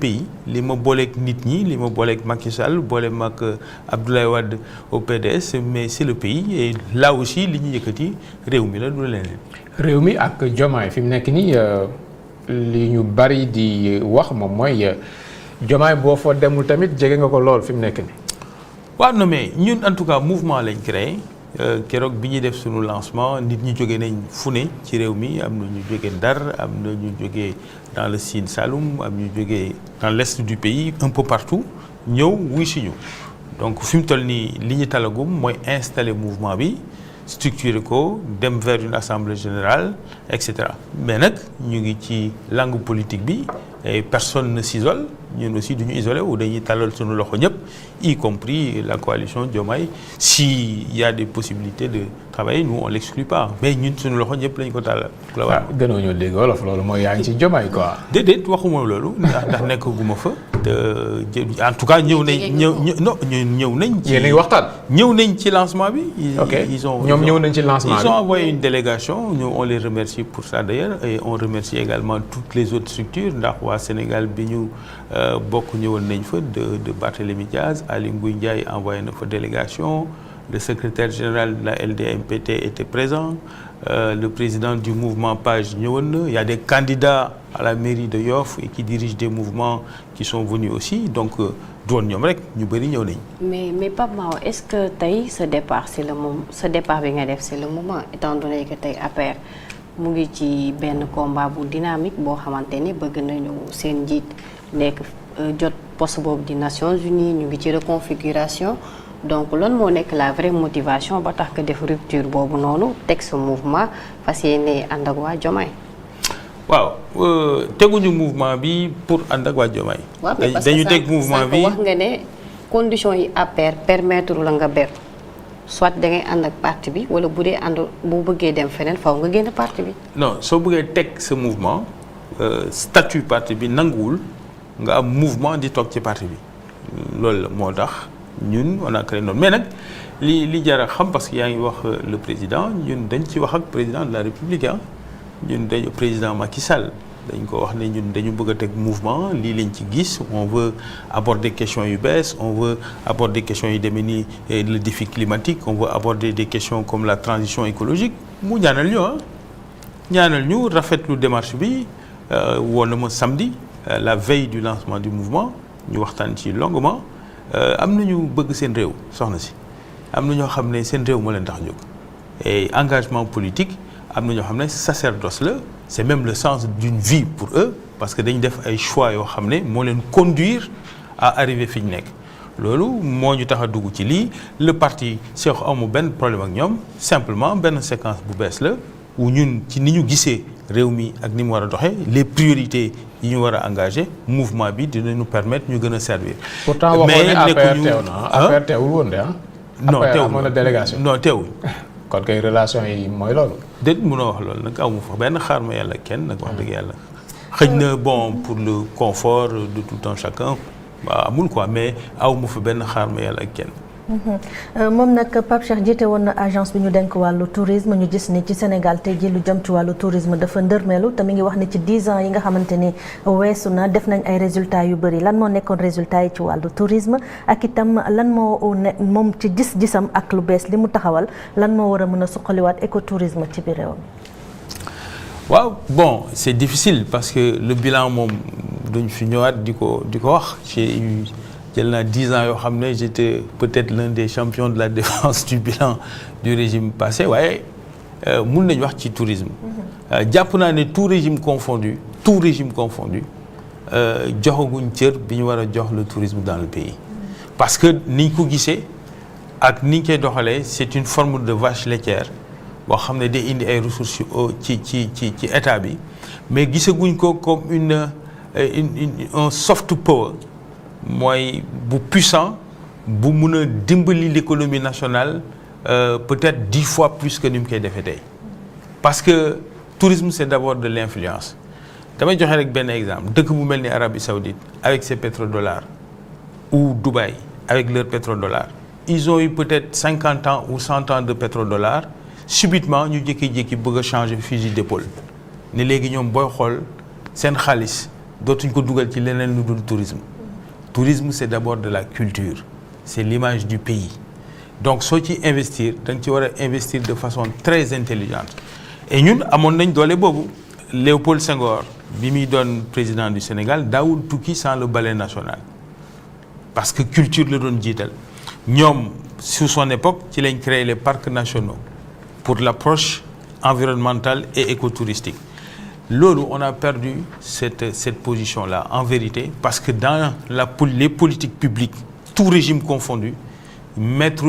pays li ma booleeg nit ñi li ma booleeg Macky Sall boole mag Abdoulaye Wade au PDS mais c'est le pays et là aussi li ñu yëkkati réew mi la du leneen. réew mi ak Diomaye fi mu nekk nii li ñu bari di wax moom mooy Diomaye boo fa demul tamit jege nga ko lool fi mu nekk nii. waaw non mais ñun en tout cas mouvement lañ créé keroog bi ñuy def suñu lancement nit ñi jóge nañ fu ne ci réew mi am na ñu jóge Ndar am na ñu jóge dans le Sine Saloum am ñu jóge dans l'est du pays un peu partout ñëw wuy si ñu donc fi mu toll nii li ñu talagum mooy installer mouvement bi structurer ko dem vers une assemblée générale et cetera mais nag ñu ngi ci langue politique bi et personne ne s'isole ñun aussi du ñu isolé wu dañuy talal suñu loxo ñëpp y compris la coalition Diomaye si y a des possibilités de travailler nous on l'exclut pas mais ñun suñu loxo ñëpp lañu ko talal. waaw gënoo ñoo dégg wolof loolu mooy yaa ngi ci Diomaye quoi. déedéet waxuma loolu ndax nekkaguma fa en tout cas ñëw nañ. ci yéen a ngi waxtaan. ñëw nañ ci lancement bi. ñoom ñëw nañ ci lancement bi. ils ont envoyé une délégation on les remercie pour ça d'ailleurs et on remercie également toutes les autres structures ndax waa Sénégal bi ñu bokk ñëwoon nañ fa de Barthélémy Diaz Aly Ngouille Ndiaye envoyé na fa délégation le secrétaire général de la LDMPT était présent le président du mouvement PAGE ñëwoon na il y a des candidats à la mairie de Yoff et qui dirigent des mouvements qui sont venus aussi donc doon ñoom rek ñu bëri ñëw nañ. mais Pape Mahawa est-ce que tey sa départ c'est le moment sa départ bi nga def c'est le moment étant donné que tey APR mu ngi ci benn combat bu dynamique boo xamante ni bëgg nañu seen njiit nekk jot poste boobu di Nations Unies ñu ngi ci reconfiguration donc lan moo nekk la vraie motivation ba tax nga def rupture boobu noonu teg sa mouvement fas yéene ànd ak waa Diomaye. waaw teguñu mouvement bi pour ànd ak waa Diomaye. dañu teg mouvement bi wax nga ne conditions yi APR permettre la nga ber soit da ngay ànd ak parti bi wala bu dee ànd bu bëggee dem feneen faw nga génn parti bi. non soo bëggee teg sa mouvement statut parti bi nanguwul nga am mouvement di toog ci parti bi loolu la moo tax ñun on a créé noonu mais nag li jar a xam parce que yaa ngi wax le président ñun dañ ci wax ak président de la République ñun dañu président Macky Sall dañ ko wax ne ñun dañu bëgg a teg mouvement lii lañ ci gis on veut aborder questions yu bees on veut aborder questions yu demee ni le défi climatique on veut aborder des questions comme la transition écologique mu ñaanal ñu rafetlu démarche bi woon na ma samedi la veille du lancement du mouvement ñu waxtaan ci longuement am na ñu bëgg seen réew soxna si am na ñoo xam ne seen réew moo leen tax jóg et engagement politique am na ñoo xam ne sacerdoce la c'est même le sens d'une vie pour eux parce que dañu def ay choix yoo xam ne moo leen conduire à arriver fi ñu nekk loolu moo ñu tax a dugg ci lii le parti Cheikh amu benn problème ak ñoom simplement benn séquence bu bees la où ñun ci ni ñu gisee réew mi ak ni mu war a doxee les priorités yi ñu war a engagé mouvement bi dinañu permettre ñu gën a servir. pourtant waxoon ne APR teew na APR teewul woon de non teewul amoon na délégation non teewul. kon kay relation yi mooy loolu. déet mënoo wax loolu nag amu fa benn xaar ma yàlla kenn nag wax dëgg yàlla. xëy na bon pour le confort de tout un chacun waaw amul quoi mais aw ma fa benn xaar ma yàlla ak kenn. moom nag Pape Cheikh jiite woon na agence bi ñu denk wàllu tourisme ñu gis ni ci Sénégal tey jii lu jëm ci wàllu tourisme dafa ndërmeelu te mi ngi wax ni ci 10 ans yi nga xamante ni weesu na def nañ ay résultats yu bëri lan moo nekkoon résultats yi ci wàllu tourisme ak itam lan moo ne moom ci gis-gisam ak lu bees li mu taxawal lan moo war a mën a suqaliwaat écotourisme ci biir réew mi. waaw bon c'est difficile parce que le bilan moom duñ fi ñëwaat di ko wax jël naa 10 ans yoo xam ne j'étais peut-être l'un des champions de la défense du bilan du régime passé waaye mun nañ wax ci tourisme jàpp naa ne tout régime confondu joxaguñ cër bi ñu war a jox le tourisme dans le pays parce que niñ ko gisee ak niñ koy doxalee c'est une forme de vache laitière boo xam ne day indi ay ressources ci état bi mais gisaguñ ko comme un soft power mooy bu puissant bu mun a dimbali l'économie nationale peut-être 10 fois plus que ni mu koy defee tey parce que tourisme c'est d'abord de l'influence damay joxe rek benn exemple dëkk bu mel ni Arabie Saoudite avec ses pétrodollars ou Dubaï avec leurs pétrodollars ils ont eu peut-être 50 ans ou 100 ans de pétrodollars subitement ñu jékki-jékki bëgg a changer fusil d'épaule ne léegi ñoom booy xool seen xaalis dootuñ ko dugal ci leneen lu dul tourisme. Tourisme c'est d'abord de la culture, c'est l'image du pays. Donc soo ci investir da nga ci war a investir de façon très intelligente. Et ñun amoon nañ doole boobu. Léopold Senghor bi muy doon président du Sénégal daawul tukki sans le ballet national parce que culture la doon jiital ñoom sous son époque ci lañ créé les parcs nationaux pour l'approche environnementale et écotouristique. Loolu on a perdu cette position-là en vérité parce que dans les politiques publiques tout régime confondu mettre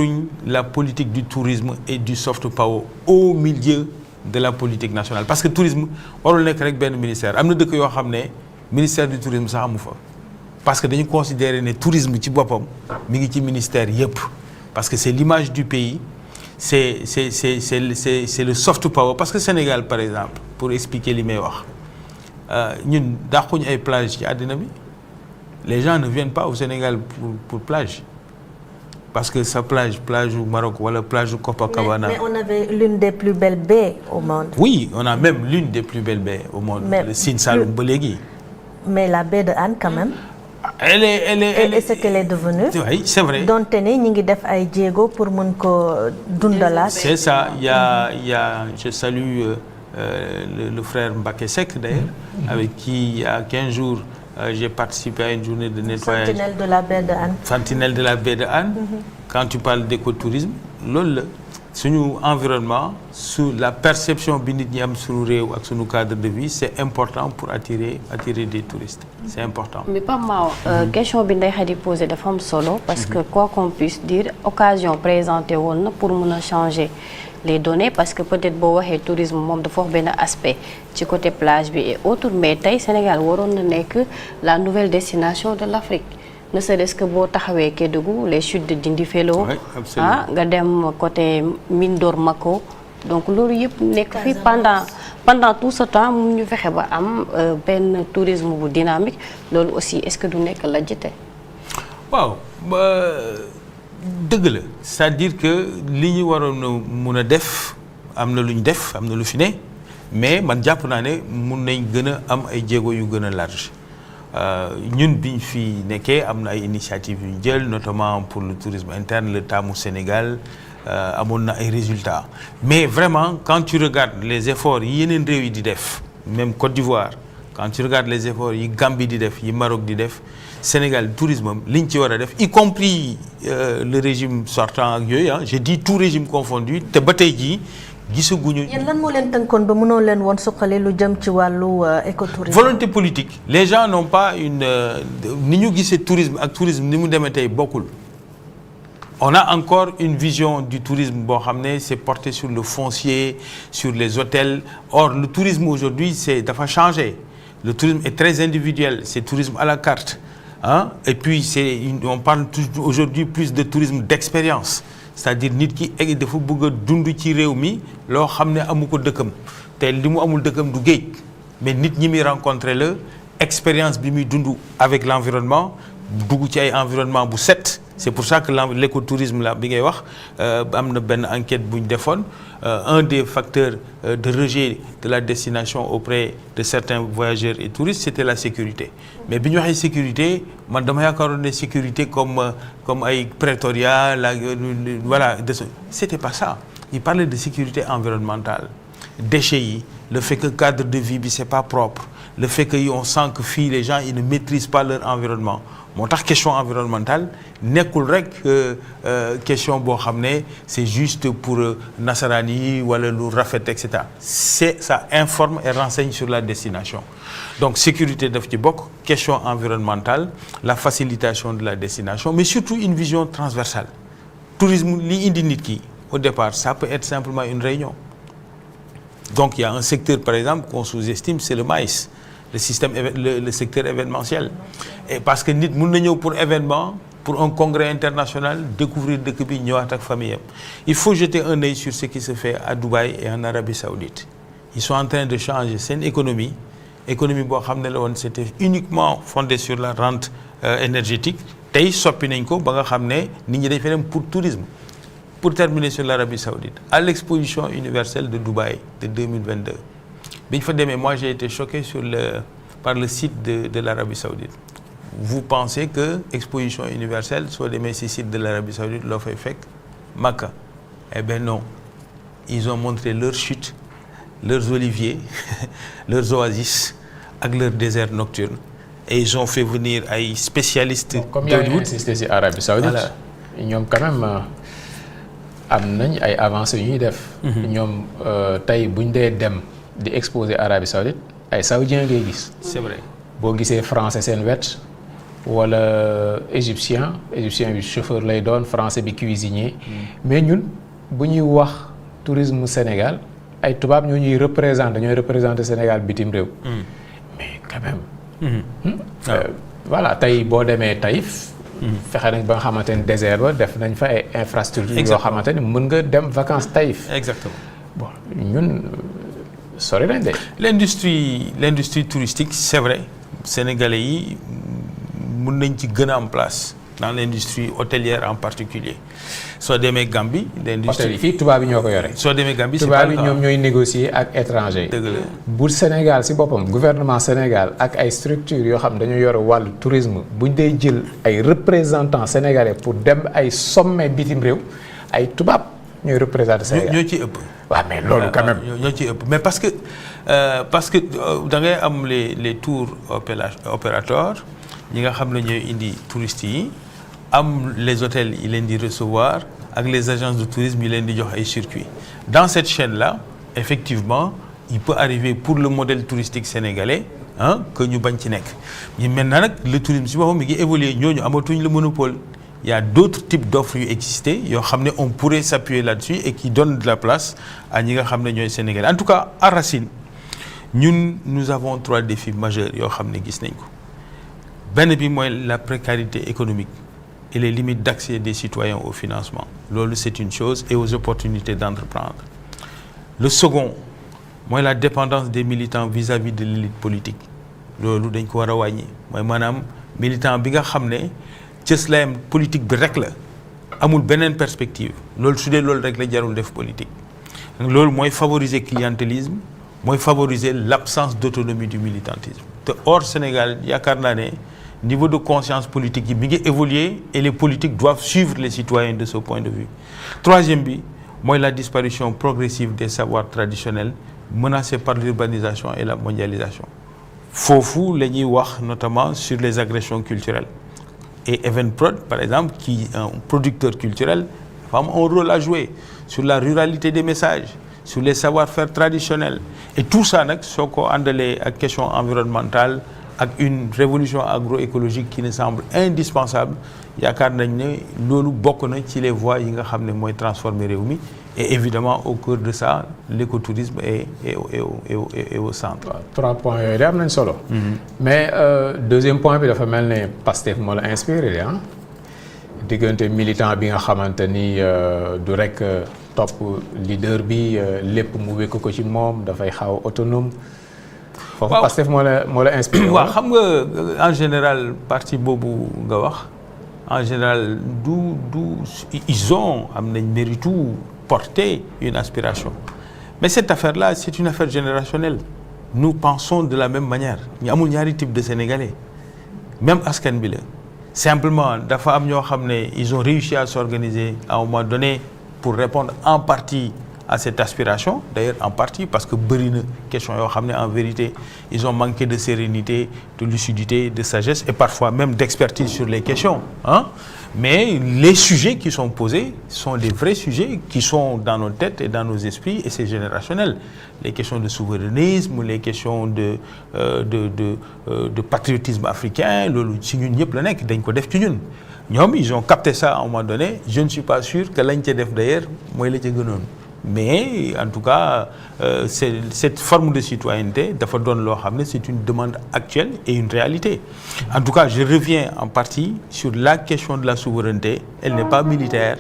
la politique du tourisme et du soft power au milieu de la politique nationale parce que tourisme warul nekk rek benn ministère am na dëkk yoo xam ne ministère du tourisme sax amu fa parce que dañu considérer ne tourisme ci boppam mi ngi ci ministère yépp parce que c'est l'image du pays c'est le soft power parce que Sénégal par exemple pour expliquer li may wax ñun dàquñu ay plage ci àddina bi les gens ne viennent pas au Sénégal pour plage parce que sa plage au Maroc wala plage au Copacabana. Mais on avait l'une des plus belles baies au monde. Oui, on a même l'une des plus belles baies au monde. Mais le Sine Saloum ba léegi. Mais la baie de Hann quand même. Elle est ce qu'elle est devenue. Oui, c'est vrai. donte ne ñi ngi def ay jéego pour mën ko dundalaat. C'est ça. Il y a je salue le frère Mbacké Seck d'ailleurs, avec qui il y a 15 jours j'ai participé à une journée de nettoyage. Sentinelle de la baie de Hann. Sentinelle de la baie de Hann. Quand tu parles d'écotourisme loolu la suñu environnement su la perception bi nit ñi am suñu réew ak suñu cadre de vie c'est important pour attirer des touristes c'est important. mais Pape Mahawa question bi Ndeye Khady posé dafa am solo parce que quoi qu'on puisse dire occasion présentée woon na pour mën a changer les données parce que peut-être boo waxee tourisme moom dafa wax benn aspect ci côté plage bi et autres mais tey Sénégal waroon na nekk la nouvelle destination de l'Afrique. ne serait-ce que boo taxawee Kédougou les chutes de Dindéfelo nga dem côté mine d'or Mako donc loolu yëpp nekk fi pendant tout ce temps mu ñu fexe ba am benn tourisme bu dynamique loolu aussi est-ce que du nekk la jite waaw dëgg la c'est-à-dire que li ñu waroon a mun a def am na lu ñu def am na lu fi ne mais man jàpp naa ne mun nañ gën a am ay jéego yu gën a large ñun biñ fi nekkee am na ay initiatives yu ñu jël notamment pour le tourisme interne le Taamu Sénégal amoon na ay résultats mais vraiment quand tu regardes les efforts yi yeneen réew yi di def même Côte d'Ivoire quand tu regardes les efforts yi Gambie di def yi Maroc di def Sénégal tourisme am liñ ci war a def y compris le régime sortant ak yooyu je dis tout régime confondu te ba tey jii gisaguñu. yéen lan moo leen tënkoon ba mënoo leen woon suqali lu jëm ci wàllu écotourisme. volonté politique les gens n'ont pas une ni ñu gisee tourisme ak tourisme ni mu demee tey bokkul. on a encore une vision du tourisme boo xam ne c'est porté sur le foncier sur les hôtels or le tourisme aujourd'hui dafa changé le tourisme est très individuel c'est tourisme à la carte et puis on parle aujourd'hui plus de tourisme d'expérience c'est-à-dire nit ki egg dafa bëgg a dund ci réew mi loo xam ne amu ko dëkkam te li mu amul dëkkam du géej mais nit ñi muy rencontrer la expérience bi muy dund avec l'environnement dugg ci ay environnement bu set c'est pour ça que l'écotourisme là bi ngay wax am na benn enquête bu ñu defoon un des facteurs de rejet de la destination auprès de certains voyageurs et touristes c'était la sécurité mais bi ñu waxee sécurité man dama yaakaaroon ne sécurité comme ay Pretoria voilà c'était pas ça il parlait de sécurité environnementale déchets yi le fait que cadre de vie bi c'est pas propre le fait que on sent que fii les gens ils ne maîtrisent pas leur environnement moo tax question environnementale nekkul rek question boo xam ne c'est juste pour nasaraan yi wala lu rafet et cetera ça informe et renseigne sur la destination donc sécurité daf ci bokk question environnementale la facilitation de la destination mais surtout une vision transversale tourisme li indi nit ki au départ ça peut être simplement une réunion donc il y a un secteur par exemple qu'on sous-estime c'est le maïs le secteur événementiel et parce que nit mën na ñëw pour événement pour un congrès international découvrir dëkk bi ñëwaat ak famille am il faut jeter un œil sur ce qui se fait à Dubaï et en Arabie Saoudite ils sont en train de changer seen économie boo xam ne la woon c'était uniquement fondé sur la rente énergétique tey soppi nañ ko ba nga xam ne nit ñi dañ fa dem pour tourisme pour terminer sur l'Arabie Saoudite à l'exposition universelle de Dubaï de 2022 bi ñu fa demee moi j'ai été choqué sur par le site de l'Arabie Saoudite. Vous pensez que exposition universelle soo demee ci site de l'Arabie Saoudite loo fay fekk Makka? Eh bien non, ils ont montré leurs chutes, leurs oliviers, leurs oasis ak leurs déserts nocturnes et ils ont fait venir ay spécialistes. Comme yaa ngi insisté ci Arabie Saoudite ñoom quand même am nañ ay avancées yu ñuy def. ñoom tey buñ dee dem di exposer Arabie Saoudite ay saoudiens ngay gis. C'est vrai. boo gisee français seen wet wala égyptien bi chauffeur lay doon français bi cuisinier. mais ñun bu ñuy wax tourisme Sénégal ay tubaab ñoo ñuy représenter Sénégal bitim réew. mais quand même. voilà tey boo demee Taïf. fexe nañ ba nga xamante ni désert ba def nañ fa ay infrastructures yoo xamante ni mën nga dem vacances Taïf. Exactement. bon ñun sori nañ de. L'industrie touristique c'est vrai sénégalais yi mën nañ ci gën a am place dans l'industrie hôtelière en particulier soo demee Gambie. hôtel yi fii tubaab yi ñoo ko yore. soo demee Gambie c'est pas le cas. tubaab yi ñoom ñooy négocier ak étranger. dëgg la bu Sénégal ci boppam gouvernement Sénégal ak ay structures yoo xam dañu yore wàllu tourisme buñ dee jël ay représentants sénégalais pour dem ay sommet bitim réew ay tubaab ñooy représenter Sénégal. ñoo ci ëpp. waaw mais loolu quand même. ñoo ci ëpp mais parce que da ngay am les tours opérateurs ñi nga xam ne ñooy indi touristes yi am les hôtels yi leen di recevoir ak les agences de tourisme yi leen di jox ay circuits. Dans cette chaîne-là effectivement il peut arriver pour le modèle touristique sénégalais que ñu bañ ci nekk ñu maintenant nag le tourisme si boppam mi ngi évoluer ñooñu amatuñ le monopole. Il y a d'autres types d'offres yu existé yoo xam ne on pourrait s'appuyer là-dessus et qui donnent de la place à ñi nga xam ne ñooy sénégalais en tout cas à Racine nous avons 3 défis majeurs yoo xam ne gis nañ ko benn bi mooy la précarité économique et les limites d'accès des citoyens au financement loolu c'est une chose et aux opportunités d'entreprendre. Le second mooy la dépendance des militants vis-à-vis de l'élite politique loolu dañ ko war a wàññi mooy maanaam militant bi nga xam ne cëslaayam politique bi rek la amul beneen perspective loolu su dee loolu rek la jarul def politique loolu mooy favoriser clientélisme mooy favoriser l'absence d'autonomie du militantisme te hors Sénégal yaakaar naa ne niveau de conscience politique yi mi ngi évoluer et les politiques doivent suivre les citoyens de ce point de vue. Troisième bi mooy la disparition progressive des savoirs traditionnels menacés par l'urbanisation et la mondialisation foofu la ñuy wax notamment sur les agressions culturelles. Et Evenprod, par exemple, qui est un producteur culturel, a un rôle à jouer sur la ruralité des messages, sur les savoir-faire traditionnels. Et tout ça, soo ko àndalee ak question environnementale ak une révolution agroécologique qui nous semble indispensable yaakaar nañ ne loolu bokk na ci les voies yi nga xam ne mooy transformer réew mi et évidemment au cœur de ça l'écotourisme est au centre. waaw 3 points yooyu de am nañ solo. mais deuxième point bi dafa mel ne Pastef moo la inspiré diggante militant bi nga xamante ni du rek topp leader bi lépp mu wékk ko ci moom dafay xaw autonome. foofu Pastef moo la inspiré. waaw xam nga en général parti boobu nga wax en général ils ont am nañ mérite porter une aspiration mais cette affaire-là c'est une affaire générationnelle nous pensons de la même manière ñu amul ñaari type de Sénégalais même askan bi la simplement dafa am ñoo xam ne ils ont réussi à s'organiser à un moment donné pour répondre en partie à cette aspiration d'ailleurs en partie parce que bëri na question yoo xam ne en vérité ils ont manqué de sérénité de lucidité de sagesse et parfois même d'expertise sur les questions mais les sujets qui sont posés sont des vrais sujets qui sont dans nos têtes et dans nos esprits et c'est générationnel les questions de souverainisme les questions de patriotisme africain loolu ci ñun ñëpp la nekk dañ ko def ci ñun ñoom ils ont capté ça à un moment donné je ne suis pas sûr que lañ ca def d'ailleurs mooy la ca gënoon mais en tout cas cette forme de citoyenneté dafa doon loo xam ne c'est une demande actuelle et une réalité en tout cas je reviens en partie sur la question de la souveraineté elle n'est pas militaire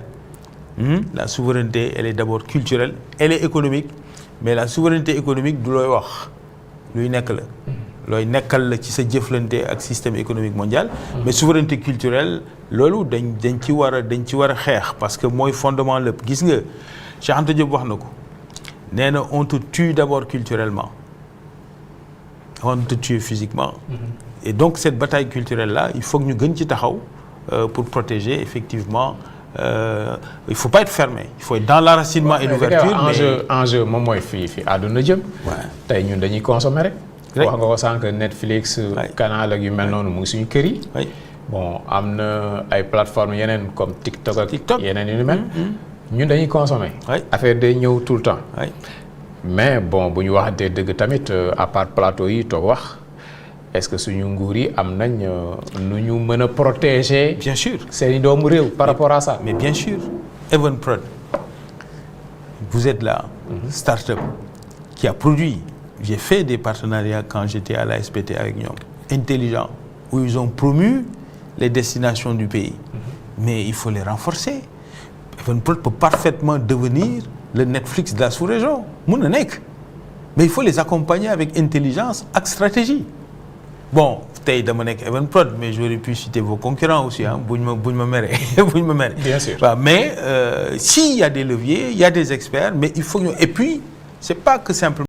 la souveraineté elle est d'abord culturelle elle est économique mais la souveraineté économique du looy wax luy nekk la looy nekkal la ci sa jëflante ak système économique mondial mais souveraineté culturelle loolu dañ ci war a xeex parce que mooy fondement lépp gis nga Cheikh Anta Diop wax na ko nee na on te tue d'abord culturellement avant de te tuer physiquement. Et donc cette bataille culturelle-là, il faut que ñu gën ci taxaw pour protéger effectivement. Il faut pas être fermé, il faut être dans l'enracinement et l'ouverture. enjeu moom mooy fii àdduna jëm. tey ñun dañuy consommer rek. wax nga ko sànq Netflix. canal ak yu mel noonu mu ngi suñu kër yi. bon am na ay plateformes yeneen comme TikTok ak yeneen yu ni mel. ñun dañuy consommer. affaire day ñëw tout le temps. mais bon bu ñu waxantee dëgg tamit à part plateau yi toog wax. est-ce que suñu nguur yi am nañ nu ñu mën a protéger. bien sûr seeni doomu réew par rapport à ça. mais bien sûr Evenprod vous êtes là. start-up qui a produit. J'ai fait des partenariats quand j'étais à la SPT avec ñoom. intelligents où ils ont promu les destinations du pays. mais il faut les renforcer. Evenprod peut parfaitement devenir le Netflix de la sous-région mun na nekk mais il faut les accompagner avec intelligence ak stratégie. bon tey dama nekk Evenprod mais j'aurais pu citer vos concurrents aussi ah buñ ma meree buñ ma meree. bien sûr waaw mais s'il y a des leviers il y a des experts mais il faut que et puis c'est pas que simplement